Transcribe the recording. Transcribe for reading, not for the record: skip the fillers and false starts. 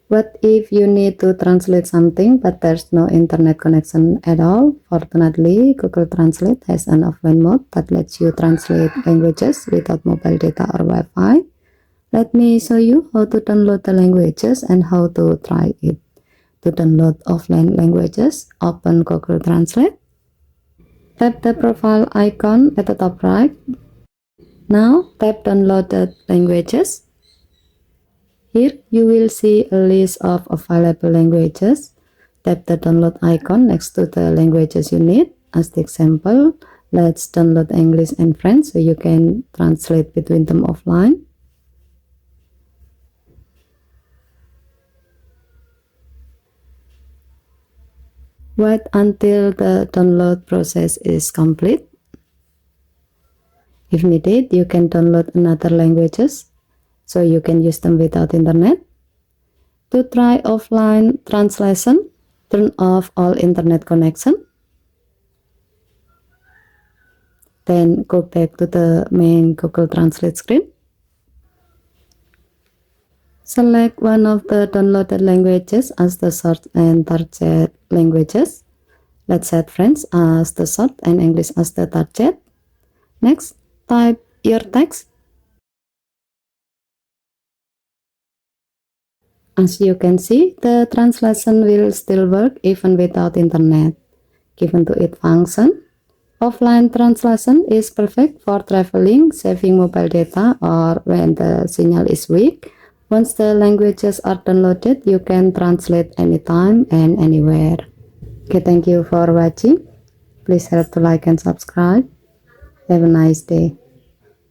What if you need to translate something but there's no internet connection at all? Fortunately, Google Translate has an offline mode that lets you translate languages without mobile data or Wi-Fi. Let me show you how to download the languages and how to try it. To download offline languages, open Google Translate. Tap the profile icon at the top right. Now tap Downloaded Languages. Here you will see a list of available languages. Tap the download icon next to the languages you need. As the example, let's download English and French so you can translate between them offline. Wait until the download process is complete. If needed, you can download another languages so you can use them without internet. To try offline translation, turn off all internet connection. Then go back to the main Google Translate screen. Select one of the downloaded languages as the source and target languages. Let's set French as the source and English as the target. Next, type your text. As you can see, the translation will still work even without internet. Given to it function, offline translation is perfect for traveling, saving mobile data, or when the signal is weak. Once the languages are downloaded, you can translate anytime and anywhere. Okay, thank you for watching. Please help to like and subscribe. Have a nice day.